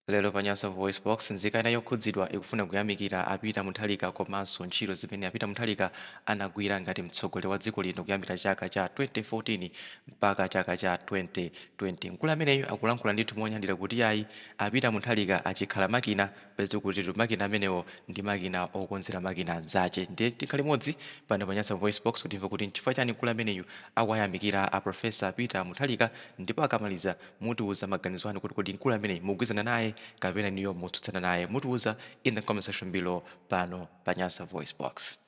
Lero Panyaso Voice Box nzika ina yokhudzidwa ikufuna kuyamikira Apita Muthalika komanso ntchito zimene Apita Muthalika anagwira ngati mtsogoleri wa dziko lino kuyambira chaka cha 2014 mpaka chaka cha 2020. Mkulu ameneyo akulankhula ndithu monyadira kuti ayi Apita Muthalika achikhala makina pezi kuti makina amenewo ndi makina okonzera makina zace. Ndiye tikhale limodzi pano Panyaso Voice Box kutimva kuti nchifukwa chani mkulu ameneyu akuwayamikira a Profesa Apita Muthalika, ndipo akamaliza mutiuza maganizo anu kuti mkulu ameneyu mugwizana naye kapena niyo mutsutsana naye. Mutiuza in the comment section below pano Panyasa Voice Box.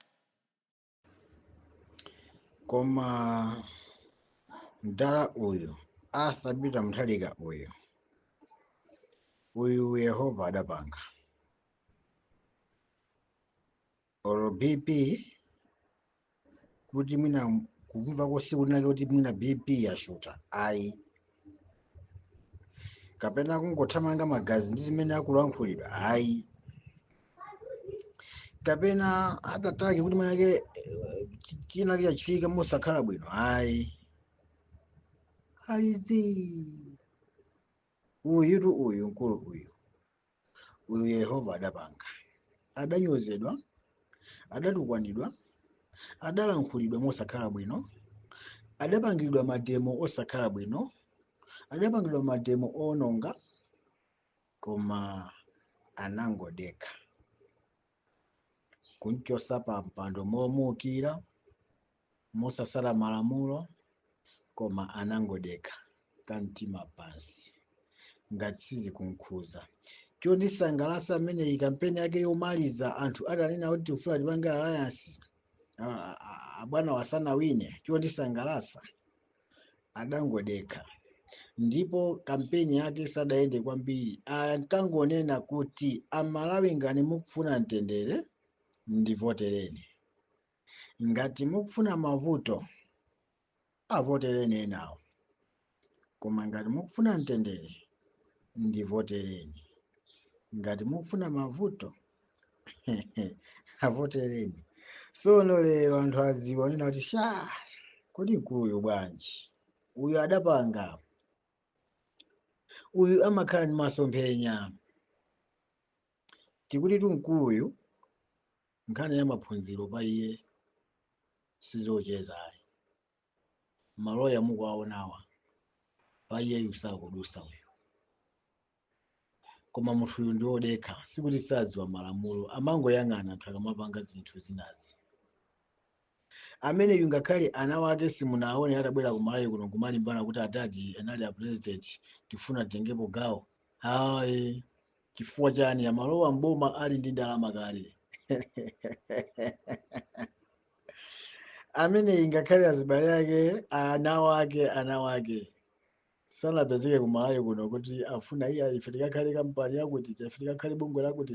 Koma mdala uyu Apita Muthalika uyu Yehova adapanga olo BP kuti mwina kumva kosiku linake kuti mwina BP yashuta ayi, kapena kungothamanga magazi ndi zimene akulankhulidwa ayi, kapena atataki kuti mwinake china chachitika mosakhala bwino ayi. Alizi uyu mkulu uyu Yehova adapanga, adanyozedwa, adatukwanidwa, adalankhulidwa mosakhala bwino, adapangidwa mademo osakhala bwino, adapangidwa mademo ononga, koma anangodeka kunchosa pa mpando momukira mosasala malamulo, koma anangodeka kamtima pansi ngati sizikunkhuza. Chondisangalatsa ameneyi kampeni yake yomaliza anthu atanena kuti tifuna tipange alliance abwana wasanawine. Chondisangalatsa adangodeka, ndipo kampeni yake sadayende kwambiri, ankangonena kuti amalawi ngati mukufuna mtendere ndivotereni, ngati mukufuna mavuto avotereni enawo, koma ngati mukufuna mtendere ndivotereni, ngati mukufuna mavuto avotereni. Sono lero anthu aziwa nena kuti sha kodi mkuluyu bwanji uyu adapanga, uyu amakhala ndi masomphenya. Tikuti tu mkuluyu nkhani ya maphunziro pa iye sizocheza ayi. Maloya mukuwaonawa pa iyeyu sakudusa uyu, koma munthu uyu ndi wodekha, sikuti sadziwa malamulo, amangoyang'ana anthu akamapanga zinthu zinazi. Ameneyu ngakhale ana wake simunaone atabwera kumalawi kuno kumalimbana kuti atati anali a president tifuna tengepo gawo ayi. Chifukwa chani? Amalowa mboma ali ndi ndalama kale. Ameneyi ngakhale azibale ake ana wake sanapezeke kumalawi kuno kuti afuna iya ife tikakhale kampani yakuti ife tikakhale bungwe lakuti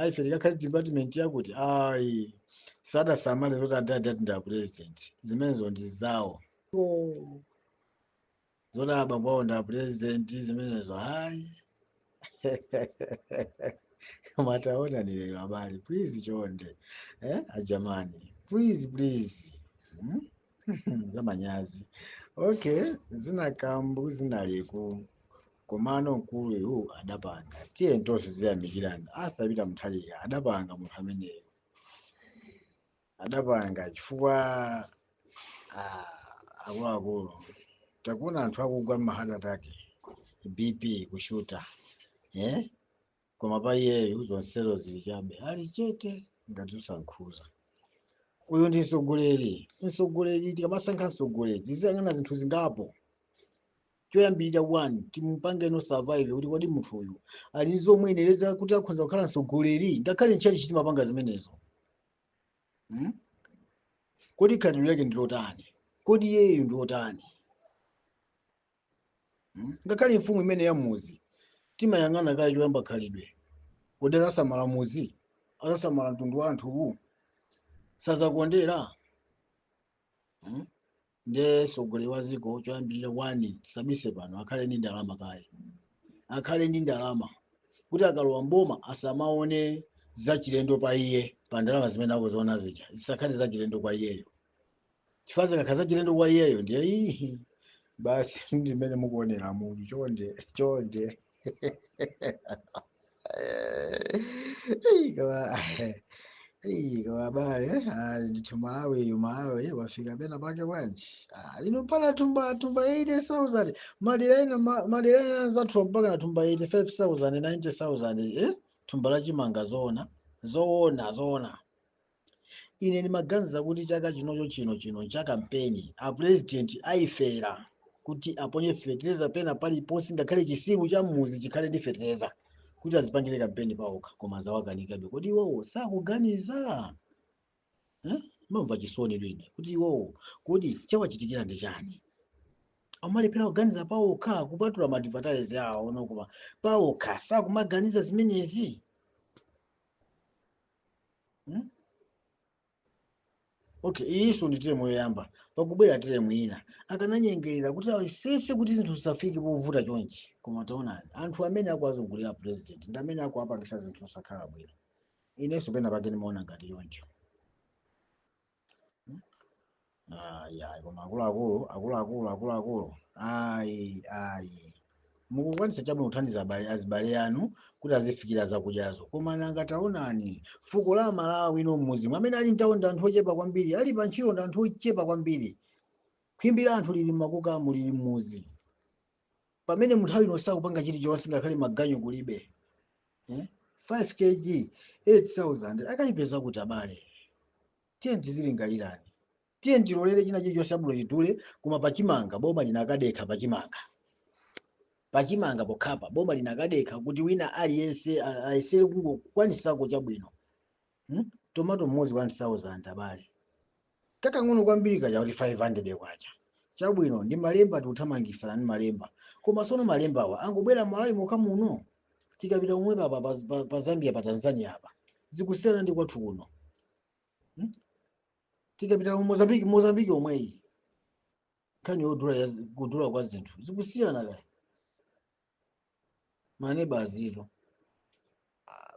ife tikakhale department yakuti ayi. Sadasamale zoti atati ndi a president, zimenezo ndi zawo. Zoti abambo awo ndi a president zimenezo ayi. Mataona ni lero habari, please chonde ajamani, please zamanyazi. Okay, zina kambu zina leku komano mkulu uyu adapanga. Tiye ntosi ziyamikirana. Apita Muthalika adapanga munthu ameneyo, adapanga chifukwa akuluakulu takuona anthu akugwa m'mahata atake, BP kushuta koma pa iyeyu zonselo zili chabe, ali chete ngati usankhuza. Uyu ndi mtsogoleri, tikamasankha mtsogoleri tiziyang'ana zinthu zingapo. Choyambirira 1 timupange no survive kuti kodi munthu uyu ali zomwenereza kuti akhoza kukhala mtsogoleri, ngakhale nchali chitimapanga zimenezo. Kodi khalidwe lake ndi lotani? Kodi iyeyu ndi lotani? Ngakhale mfumu imene ya muzi timayang'ana kale choyamba khalidwe. Kodi akasamala muzi, akasamala mtundu wa anthu sazakondera. Nde mtsogoleri wa dziko choyambirira 1 tisabise pano akhale ndi ndalama kale, akhale ndi ndalama kuti akalowa mboma asamaone zachilendo pa iye, pa ndalama zimene akuziona zija zisakhale zachilendo kwa iyeyo. Chifukwa zikakhala zachilendo kwa iyeyo ndiye basi ndimene mukuonera mu chonde Kama bale ndithu Malawi wafika pena pake bwanji ino mpaka tumba 80,000 madera ena anzathu mpaka na tumba 85,000 90,000 thumba la chimanga zoona ine ndimaganiza kuti chaka chino cha kampeni a president ayifera kuti aponye fetereza pena paliponse ngakhale chisimu cha muzi chikhale ndi fetereza kuti azipangire kampeni pawokha koma zawakanikabe kuti iwowo sakuganiza mamva chisoni lwine kuti iwowo kuti chawachitikira ndi chani amalephera kuganiza pawokha kupatula madvertise yawo nokuma pawokha sakumaganiza zimenezi okay iso ndi teremu yoyamba pakubwera teremu ina akananyengerera kuti awesese kuti zinthu zisafike povuta chonchi koma taonani anthu amene akuwazungulira president ndi amene akuwapangisa zinthu zosakhala bwino inenso pena pake ndimaona ngati choncho koma akuluakulu mukukwanisa chabwino kuthandiza azibale anu kuti azifikira zakudyazo koma nanga taonani fuko la Malawi ino mmuzimu amene ali mtawuni anthu ochepa kwambiri ali pa ntchito ndi anthu ochepa kwambiri khwimbi la anthu lili mmakukamu lili mmuzi pamene munthawi ino sakupanga chilichonse ngakhale maganyu kulibe 5 kg 8,000 akayipeza kuti abale tiye tizilingalirani tiye tilolere china chilichonse abwino chitule koma pachimanga boma linakadekha pachimanga pokhapa boma linakadekha kuti wina aliyense ayesere kungokwanisako chabwino tomato mmodzi 1,000 abale kakang'ono kwambiri kacha kuti 500 kwacha chabwino ndi malemba tikuthamangisana ndi malemba koma sono malembawa angobwera Malawi mokha muno tikapita kumwe pa Zambia pa Tanzania apa zikusiyana ndi kwathu kuno tikapita ku Mozambique omweyi nkhani kudula kwa zinthu zikusiyana kaya maneba azito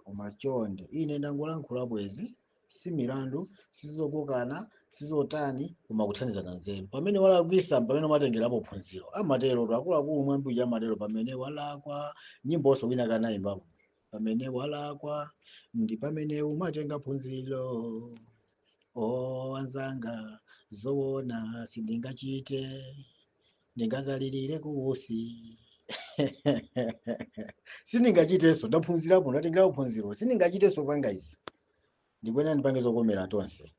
koma chonde ine ndangolankhula bwezi si milandu sizokokana sizotani koma kuthandizana nzeru pamene walakwisa pamene umatengerapo phunziro amatero akuluakulu mwambiri amatero pamene walakwa nyimboso wina kanayimbapo pamene walakwa ndi pamene umatenga phunziro anzanga zoona sindingachite ndingazalirire kuusi sindingachiteso ndaphunzirapo ndatengerapo phunziro sindingachiteso panga izi ndikwena ndipange zokomera tonse